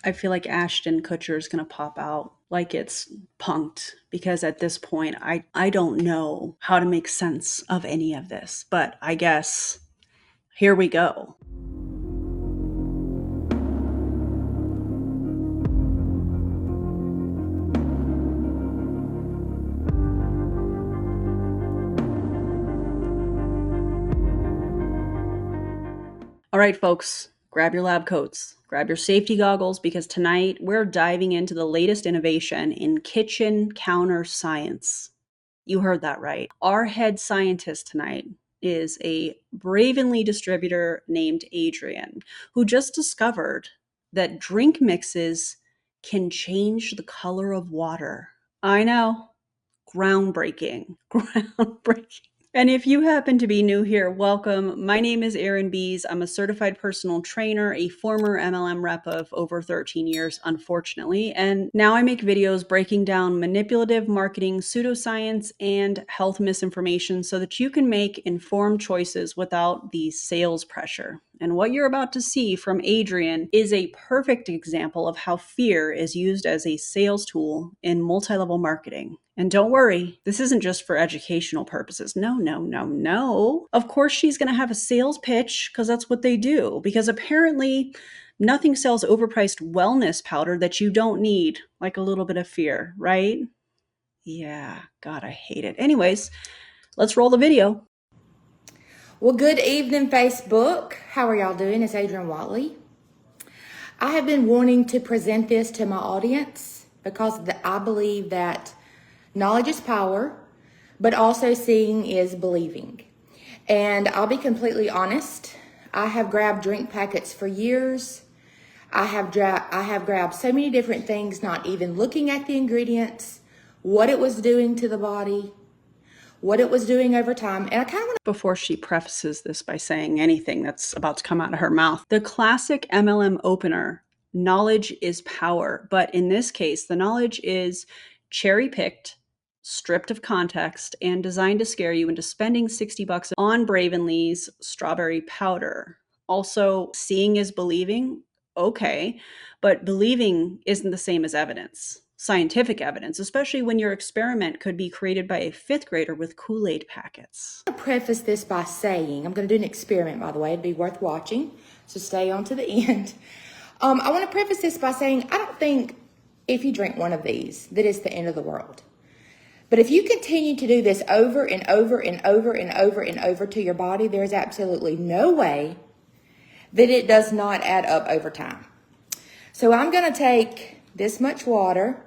I feel like Ashton Kutcher is going to pop out like it's punked because at this point, I don't know how to make sense of any of this. But I guess here we go. All right, folks, grab your lab coats, grab your safety goggles, because tonight we're diving into the latest innovation in kitchen counter science. You heard that right. Our head scientist tonight is a Bravenly distributor named Adrienne, who just discovered that drink mixes can change the color of water. I know, groundbreaking, groundbreaking. And if you happen to be new here, welcome. My name is Erin Bees. I'm a certified personal trainer, a former MLM rep of over 13 years, unfortunately. And now I make videos breaking down manipulative marketing, pseudoscience, and health misinformation so that you can make informed choices without the sales pressure. And what you're about to see from Adrienne is a perfect example of how fear is used as a sales tool in multi-level marketing. And don't worry, this isn't just for educational purposes. No, no, no, no. Of course, she's going to have a sales pitch because that's what they do. Because apparently, nothing sells overpriced wellness powder that you don't need, like a little bit of fear, right? Yeah, God, I hate it. Anyways, let's roll the video. Well, good evening, Facebook. How are y'all doing? It's Adrienne Whatley. I have been wanting to present this to my audience because I believe that knowledge is power, but also seeing is believing. And I'll be completely honest, I have grabbed drink packets for years. I have grabbed so many different things, not even looking at the ingredients, what it was doing to the body, what it was doing over time. And I kind of want to... Before she prefaces this by saying anything that's about to come out of her mouth, the classic MLM opener, knowledge is power. But in this case, the knowledge is cherry-picked, stripped of context, and designed to scare you into spending $60 on Bravenly's strawberry powder. Also, seeing is believing. Okay, but believing isn't the same as evidence. Scientific evidence, especially when your experiment could be created by a fifth grader with Kool-Aid packets. I'm going to preface this by saying, I'm going to do an experiment, by the way. It'd be worth watching, so stay on to the end. I want to preface this by saying, I don't think if you drink one of these, that it's the end of the world. But if you continue to do this over and over and over and over and over to your body, there is absolutely no way that it does not add up over time. So I'm going to take this much water,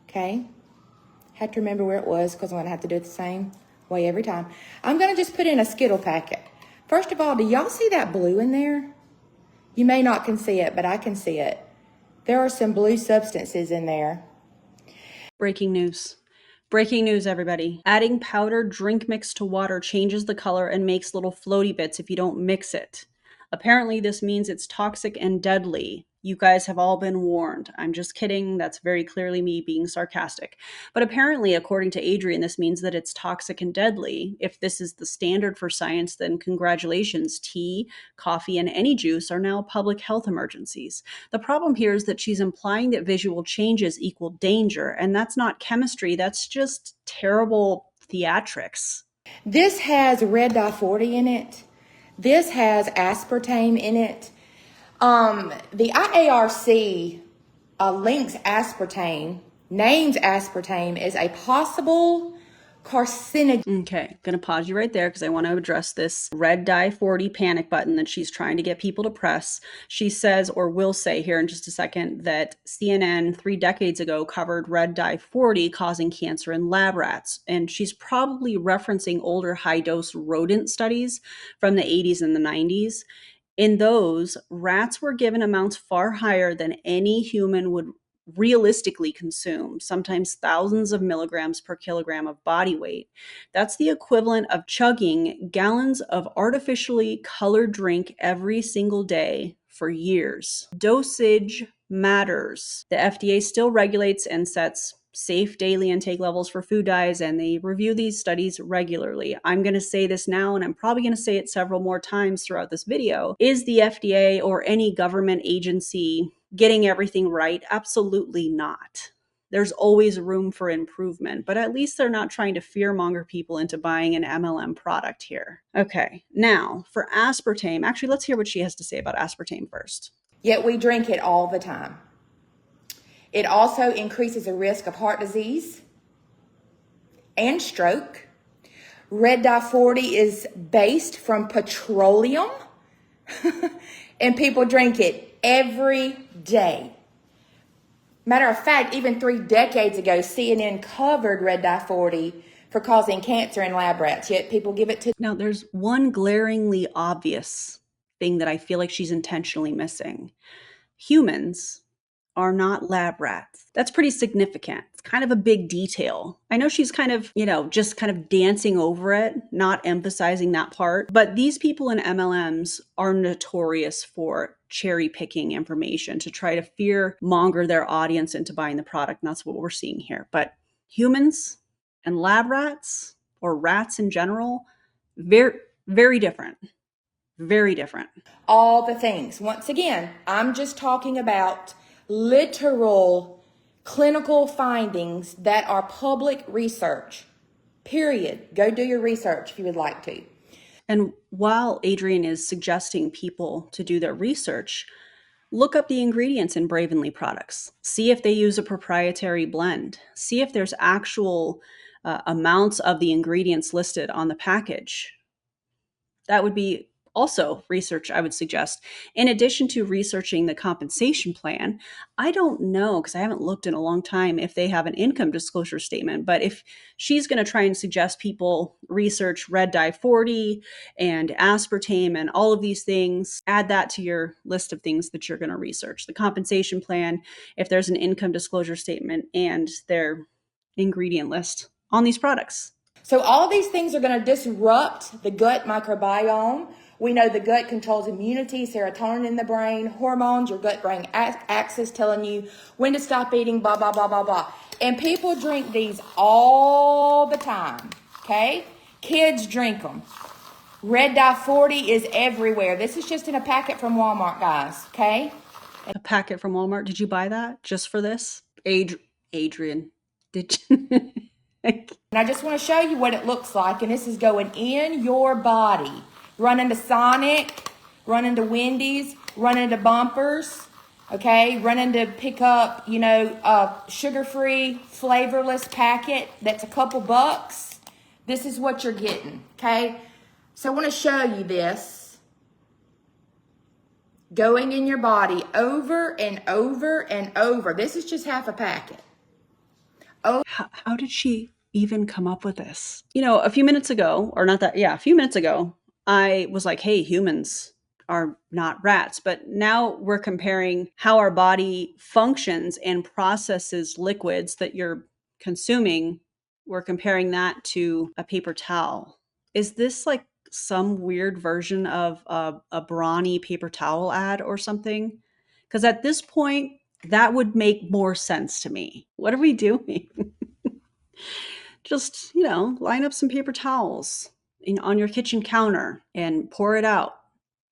okay? Had to remember where it was because I'm going to have to do it the same way every time. I'm going to just put in a Skittle packet. First of all, do y'all see that blue in there? You may not can see it, but I can see it. There are some blue substances in there. Breaking news. Breaking news, everybody. Adding powdered drink mix to water changes the color and makes little floaty bits if you don't mix it. Apparently, this means it's toxic and deadly. You guys have all been warned. I'm just kidding. That's very clearly me being sarcastic. But apparently, according to Adrienne, this means that it's toxic and deadly. If this is the standard for science, then congratulations. Tea, coffee, and any juice are now public health emergencies. The problem here is that she's implying that visual changes equal danger, and that's not chemistry. That's just terrible theatrics. This has red dye 40 in it. This has aspartame in it. The IARC links aspartame, names aspartame as a possible carcinogen. Okay, gonna pause you right there because I want to address this red dye 40 panic button that she's trying to get people to press. She says, or will say here in just a second, that CNN 3 decades ago covered red dye 40 causing cancer in lab rats. And she's probably referencing older high-dose rodent studies from the 80s and the 90s. In those, rats were given amounts far higher than any human would realistically consume, sometimes thousands of milligrams per kilogram of body weight. That's the equivalent of chugging gallons of artificially colored drink every single day for years. Dosage matters. The FDA still regulates and sets safe daily intake levels for food dyes, and they review these studies regularly. I'm going to say this now, and I'm probably going to say it several more times throughout this video. Is the FDA or any government agency getting everything right? Absolutely not. There's always room for improvement, but at least they're not trying to fearmonger people into buying an MLM product here. Okay, now for aspartame, actually, let's hear what she has to say about aspartame first. Yet we drink it all the time. It also increases the risk of heart disease and stroke. Red dye 40 is based from petroleum, and people drink it every day. Matter of fact, even 3 decades ago, CNN covered red dye 40 for causing cancer in lab rats, yet people give it to... Now, there's one glaringly obvious thing that I feel like she's intentionally missing. Humans are not lab rats. That's pretty significant. It's kind of a big detail. I know she's kind of, just kind of dancing over it, not emphasizing that part. But these people in MLMs are notorious for cherry picking information to try to fear monger their audience into buying the product. And that's what we're seeing here. But humans and lab rats, or rats in general, very, very different. Very different. All the things. Once again, I'm just talking about literal clinical findings that are public research. Period. Go do your research if you would like to. And while Adrienne is suggesting people to do their research, look up the ingredients in Bravenly products. See if they use a proprietary blend. See if there's actual amounts of the ingredients listed on the package. That would be also research I would suggest. In addition to researching the compensation plan, I don't know, because I haven't looked in a long time, if they have an income disclosure statement. But if she's going to try and suggest people research red dye 40 and aspartame and all of these things, add that to your list of things that you're going to research. The compensation plan, if there's an income disclosure statement, and their ingredient list on these products. So all these things are going to disrupt the gut microbiome. We know the gut controls immunity, serotonin in the brain, hormones, your gut-brain axis telling you when to stop eating, blah, blah, blah, blah, blah. And people drink these all the time, okay? Kids drink them. Red dye 40 is everywhere. This is just in a packet from Walmart, guys, okay? A packet from Walmart. Did you buy that just for this? Adrienne, did you? And I just want to show you what it looks like. And this is going in your body. Run into Sonic, run into Wendy's, run into Bumpers, okay? Run into pick up, a sugar-free, flavorless packet that's a couple bucks. This is what you're getting, okay? So I want to show you this. Going in your body over and over and over. This is just half a packet. Oh, how did she even come up with this? A few minutes ago, a few minutes ago, I was like, hey, humans are not rats. But now we're comparing how our body functions and processes liquids that you're consuming. We're comparing that to a paper towel. Is this like some weird version of a brawny paper towel ad or something? Because at this point, that would make more sense to me. What are we doing? Just, line up some paper towels on your kitchen counter and pour it out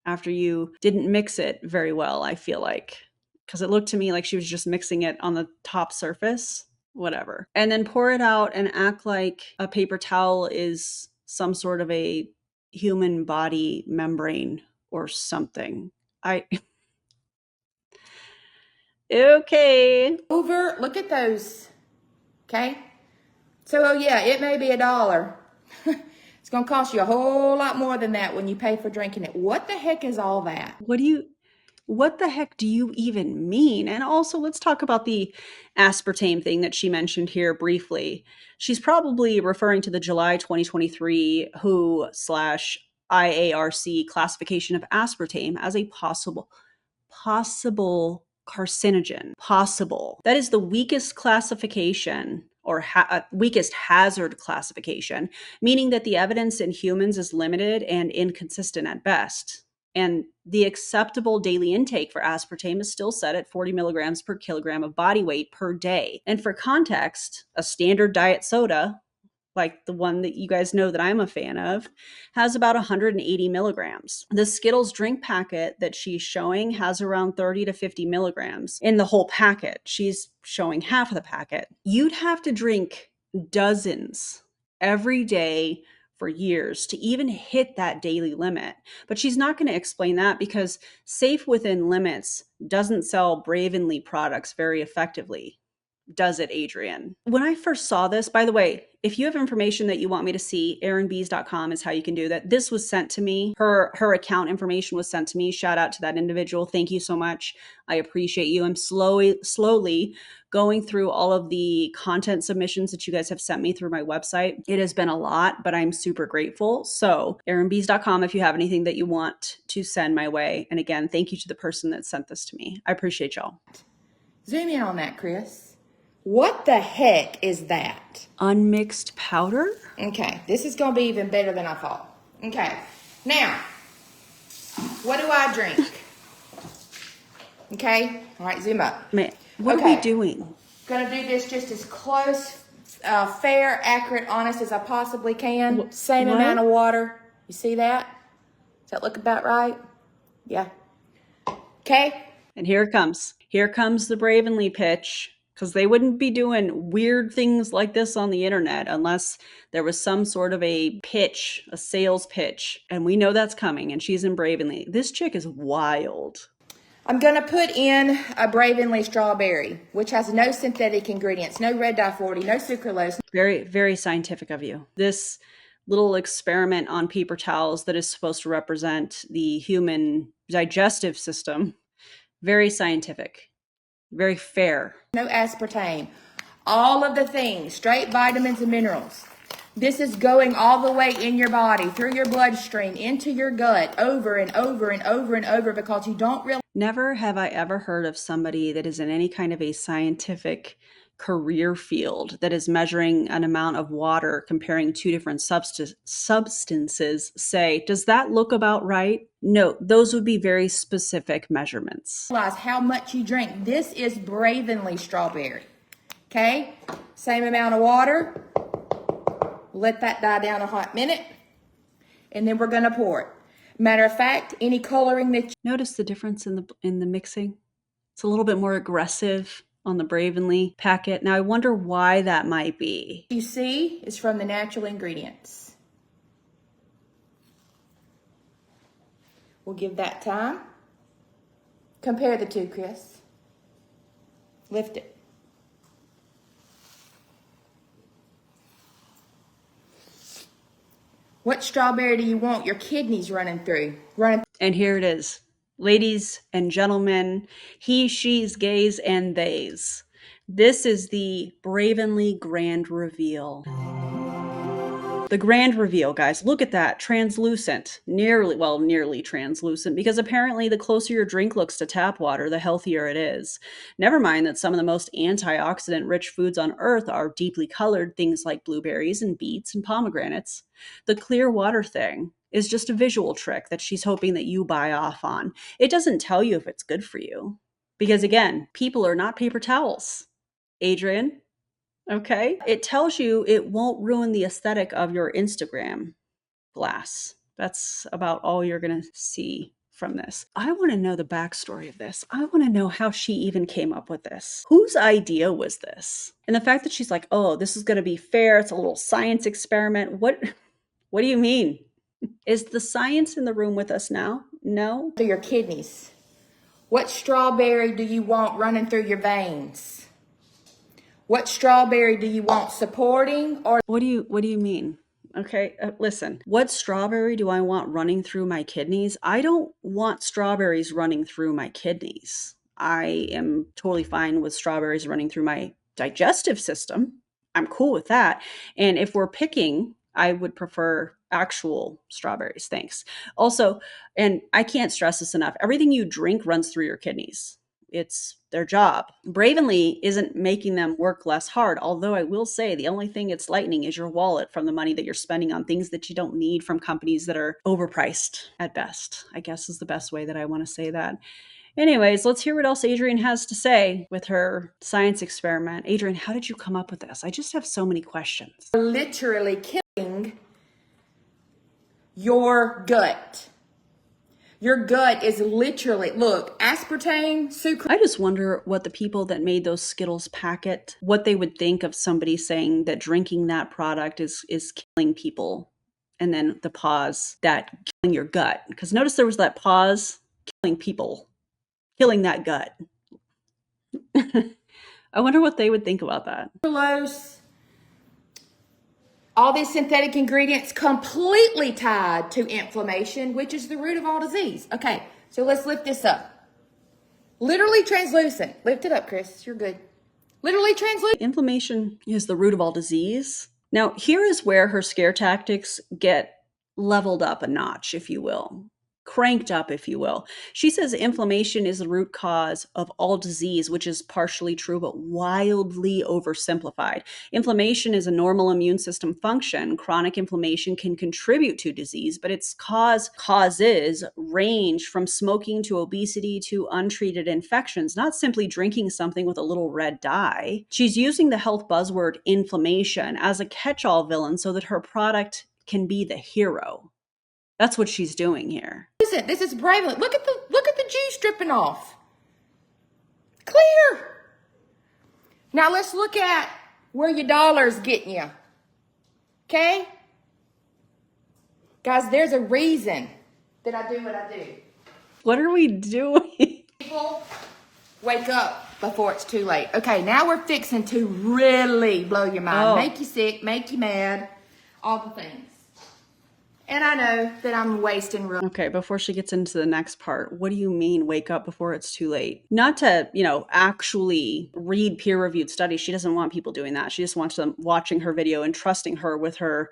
after you didn't mix it very well, I feel like. Because it looked to me like she was just mixing it on the top surface. Whatever. And then pour it out and act like a paper towel is some sort of a human body membrane or something. Okay. Look at those. Okay. So, yeah, it may be $1. It's going to cost you a whole lot more than that when you pay for drinking it. What the heck is all that? What the heck do you even mean? And also, let's talk about the aspartame thing that she mentioned here briefly. She's probably referring to the July 2023 WHO/IARC classification of aspartame as a possible carcinogen. Possible. That is the weakest classification, or weakest hazard classification, meaning that the evidence in humans is limited and inconsistent at best. And the acceptable daily intake for aspartame is still set at 40 milligrams per kilogram of body weight per day. And for context, a standard diet soda, like the one that you guys know that I'm a fan of, has about 180 milligrams. The Skittles drink packet that she's showing has around 30 to 50 milligrams in the whole packet. She's showing half of the packet. You'd have to drink dozens every day for years to even hit that daily limit. But she's not going to explain that because Safe Within Limits doesn't sell Bravenly products very effectively. Does it, Adrienne? When I first saw this, by the way, if you have information that you want me to see, erinbees.com is how you can do that. This was sent to me. Her account information was sent to me. Shout out to that individual. Thank you so much. I appreciate you. I'm slowly going through all of the content submissions that you guys have sent me through my website. It has been a lot, but I'm super grateful. So erinbees.com if you have anything that you want to send my way. And again, thank you to the person that sent this to me. I appreciate y'all. Zoom in on that, Chris. What the heck is that? Unmixed powder? Okay, this is going to be even better than I thought. Okay, now, what do I drink? Okay, all right, zoom up. Man, what are we doing? Going to do this just as close, fair, accurate, honest as I possibly can. Same amount of water. You see that? Does that look about right? Yeah. Okay. And here it comes. Here comes the Bravenly pitch. Because they wouldn't be doing weird things like this on the internet unless there was some sort of a pitch, a sales pitch. And we know that's coming, and she's in Bravenly. This chick is wild. I'm going to put in a Bravenly strawberry, which has no synthetic ingredients, no red dye 40, no sucralose. Very, very scientific of you. This little experiment on paper towels that is supposed to represent the human digestive system, very scientific. Very fair. No aspartame. All of the things, straight vitamins and minerals. This is going all the way in your body, through your bloodstream, into your gut, over and over and over and over, because you don't really... Never have I ever heard of somebody that is in any kind of a scientific career field that is measuring an amount of water, comparing two different substances, say, does that look about right? No, those would be very specific measurements. Realize how much you drink. This is Bravenly strawberry. Okay? Same amount of water. Let that die down a hot minute. And then we're going to pour it. Matter of fact, any coloring that... Notice the difference in the mixing? It's a little bit more aggressive on the Bravenly packet. Now, I wonder why that might be. You see is from the natural ingredients. We'll give that time. Compare the two, Chris. Lift it. What strawberry do you want your kidneys running through? And here it is. Ladies and gentlemen, he, she's, gays, and theys. This is the Bravenly Grand Reveal. The Grand Reveal, guys. Look at that. Translucent. Nearly translucent, because apparently the closer your drink looks to tap water, the healthier it is. Never mind that some of the most antioxidant-rich foods on Earth are deeply colored, things like blueberries and beets and pomegranates. The clear water thing is just a visual trick that she's hoping that you buy off on. It doesn't tell you if it's good for you. Because again, people are not paper towels. Adrienne, okay? It tells you it won't ruin the aesthetic of your Instagram glass. That's about all you're going to see from this. I want to know the backstory of this. I want to know how she even came up with this. Whose idea was this? And the fact that she's like, oh, this is going to be fair. It's a little science experiment. What do you mean? Is the science in the room with us now? No? To your kidneys. What strawberry do you want running through your veins? What strawberry do you want supporting or... What do you mean? Okay, listen. What strawberry do I want running through my kidneys? I don't want strawberries running through my kidneys. I am totally fine with strawberries running through my digestive system. I'm cool with that. And if we're picking, I would prefer actual strawberries. Thanks. Also, and I can't stress this enough, everything you drink runs through your kidneys. It's their job. Bravenly isn't making them work less hard, although I will say the only thing it's lightening is your wallet from the money that you're spending on things that you don't need from companies that are overpriced at best, I guess is the best way that I want to say that. Anyways, let's hear what else Adrienne has to say with her science experiment. Adrienne, how did you come up with this? I just have so many questions. Literally killing your gut. Your gut is literally, look, aspartame, sucrose. I just wonder what the people that made those Skittles packet, what they would think of somebody saying that drinking that product is killing people. And then the pause, that killing your gut. Because notice there was that pause, killing people, killing that gut. I wonder what they would think about that. All these synthetic ingredients completely tied to inflammation, which is the root of all disease. Okay, so let's lift this up. Literally translucent. Lift it up, Chris. You're good. Literally translucent. Inflammation is the root of all disease. Now, here is where her scare tactics get leveled up a notch, if you will. Cranked up, if you will. She says inflammation is the root cause of all disease, which is partially true, but wildly oversimplified. Inflammation is a normal immune system function. Chronic inflammation can contribute to disease, but its causes range from smoking to obesity to untreated infections, not simply drinking something with a little red dye. She's using the health buzzword inflammation as a catch-all villain so that her product can be the hero. That's what she's doing here. Listen, this is Bravenly. Look at the juice dripping off. Clear. Now let's look at where your dollar's getting you. Okay? Guys, there's a reason that I do what I do. What are we doing? People, wake up before it's too late. Okay, now we're fixing to really blow your mind. Make you sick, make you mad, all the things. And I know that I'm wasting real. Okay, before she gets into the next part, what do you mean wake up before it's too late? Not to, actually read peer-reviewed studies. She doesn't want people doing that. She just wants them watching her video and trusting her with her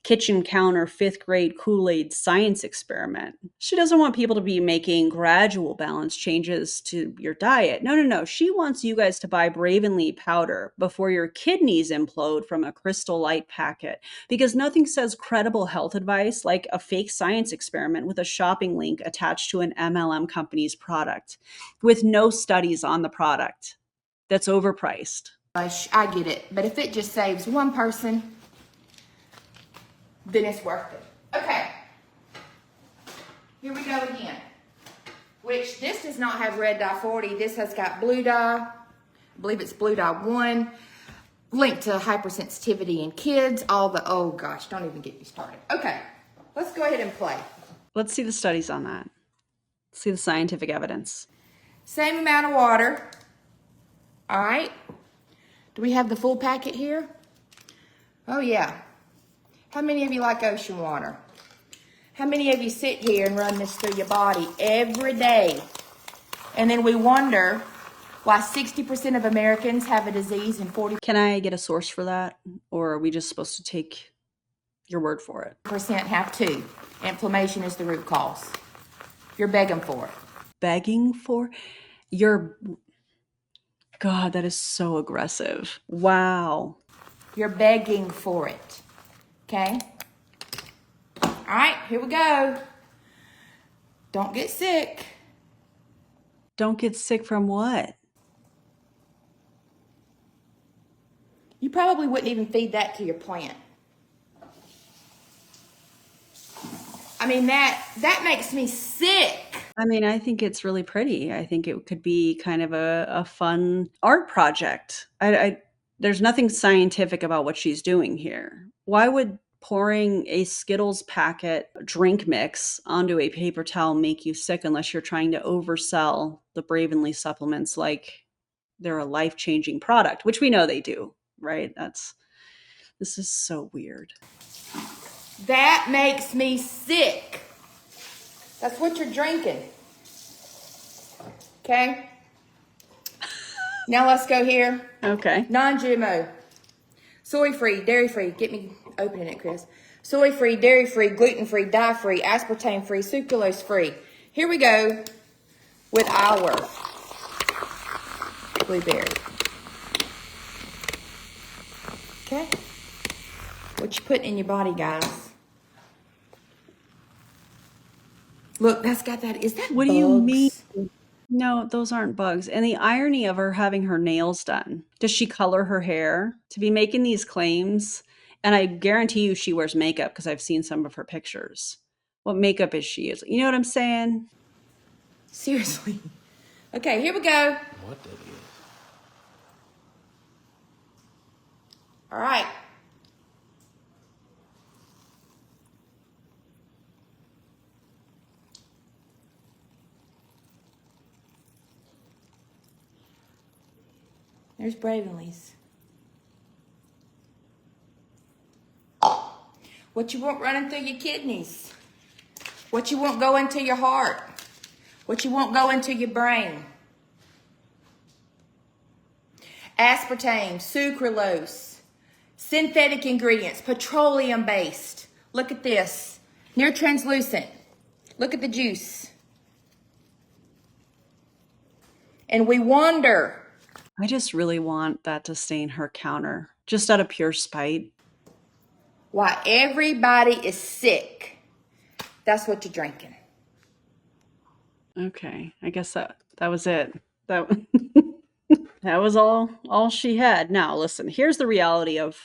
kitchen counter 5th grade Kool-Aid science experiment. She doesn't want people to be making gradual balance changes to your diet. No. She wants you guys to buy Bravenly powder before your kidneys implode from a Crystal Light packet, because nothing says credible health advice like a fake science experiment with a shopping link attached to an MLM company's product with no studies on the product that's overpriced. I get it, but if it just saves one person, then it's worth it. Okay. Here we go again. Which this does not have red dye 40. This has got blue dye. I believe it's blue dye 1. Linked to hypersensitivity in kids. Oh gosh, don't even get me started. Okay. Let's go ahead and play. Let's see the studies on that. Let's see the scientific evidence. Same amount of water. All right. Do we have the full packet here? Oh yeah. How many of you like ocean water? How many of you sit here and run this through your body every day? And then we wonder why 60% of Americans have a disease and 40% Can I get a source for that? Or are we just supposed to take your word for it? have too. Inflammation is the root cause. You're begging for it. Begging for? God, that is so aggressive. Wow. You're begging for it. Okay? All right, here we go. Don't get sick. Don't get sick from what? You probably wouldn't even feed that to your plant. I mean, that makes me sick. I mean, I think it's really pretty. I think it could be kind of a fun art project. There's nothing scientific about what she's doing here. Why would pouring a Skittles packet drink mix onto a paper towel make you sick unless you're trying to oversell the Bravenly supplements like they're a life-changing product, which we know they do, right? This is so weird. That makes me sick. That's what you're drinking. Okay? Now let's go here. Okay. Non-GMO. Soy-free, dairy-free. Get me opening it, Chris. Soy-free, dairy-free, gluten-free, dye-free, aspartame-free, sucralose-free. Here we go with our blueberry. Okay? What you putting in your body, guys? Look, that's got that. Is that What do you mean? bugs? No, those aren't bugs. And the irony of her having her nails done. Does she color her hair to be making these claims? And I guarantee you she wears makeup because I've seen some of her pictures. What makeup is she using? You know what I'm saying? Seriously. Okay, here we go. What that is? All right. There's Bravenly's. What you want running through your kidneys? What you want going to your heart? What you want going to your brain? Aspartame, sucralose, synthetic ingredients, petroleum-based. Look at this. Near translucent. Look at the juice. And we wonder, I just really want that to stain her counter, just out of pure spite. why everybody is sick. That's what you're drinking. Okay, I guess that was it. That that was all she had. Now, listen, here's the reality of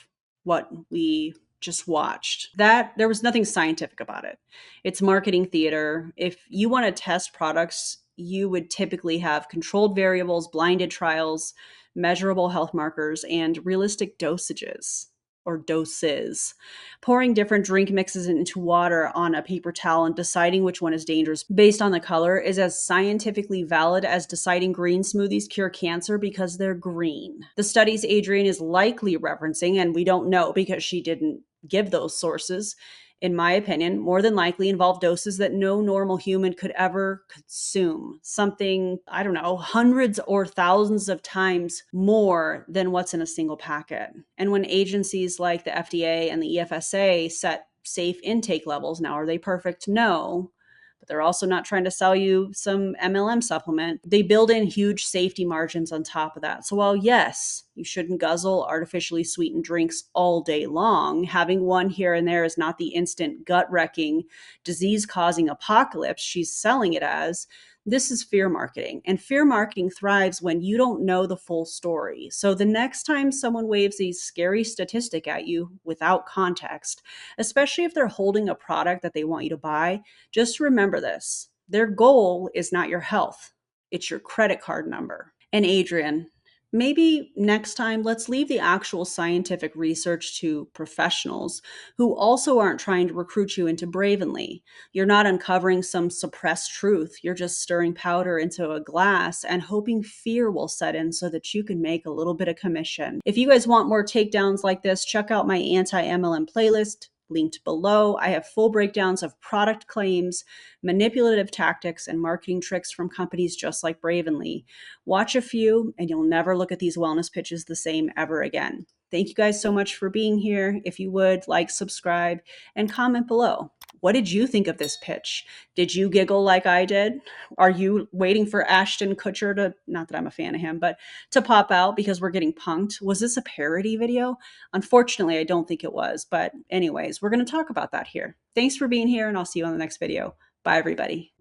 what we just watched. That there was nothing scientific about it. It's marketing theater. If you want to test products, you would typically have controlled variables, blinded trials, measurable health markers, and realistic dosages or doses. Pouring different drink mixes into water on a paper towel and deciding which one is dangerous based on the color is as scientifically valid as deciding green smoothies cure cancer because they're green. The studies Adrienne is likely referencing, and we don't know because she didn't give those sources, in my opinion, more than likely involve doses that no normal human could ever consume. Something, I don't know, hundreds or thousands of times more than what's in a single packet. And when agencies like the FDA and the EFSA set safe intake levels, now are they perfect? No. But they're also not trying to sell you some MLM supplement. They build in huge safety margins on top of that. So while yes, you shouldn't guzzle artificially sweetened drinks all day long, having one here and there is not the instant gut-wrecking, disease-causing apocalypse she's selling it as. This is fear marketing, and fear marketing thrives when you don't know the full story. So the next time someone waves a scary statistic at you without context, especially if they're holding a product that they want you to buy, just remember this. Their goal is not your health. It's your credit card number. And Adrienne, maybe next time let's leave the actual scientific research to professionals who also aren't trying to recruit you into Bravenly. You're not uncovering some suppressed truth. You're just stirring powder into a glass and hoping fear will set in so that you can make a little bit of commission. If you guys want more takedowns like this, check out my anti-MLM playlist linked below. I have full breakdowns of product claims, manipulative tactics, and marketing tricks from companies just like Bravenly. Watch a few, and you'll never look at these wellness pitches the same ever again. Thank you guys so much for being here. If you would, like, subscribe, and comment below. What did you think of this pitch? Did you giggle like I did? Are you waiting for Ashton Kutcher to, not that I'm a fan of him, but to pop out because we're getting punked? Was this a parody video? Unfortunately, I don't think it was. But anyways, we're going to talk about that here. Thanks for being here, and I'll see you on the next video. Bye, everybody.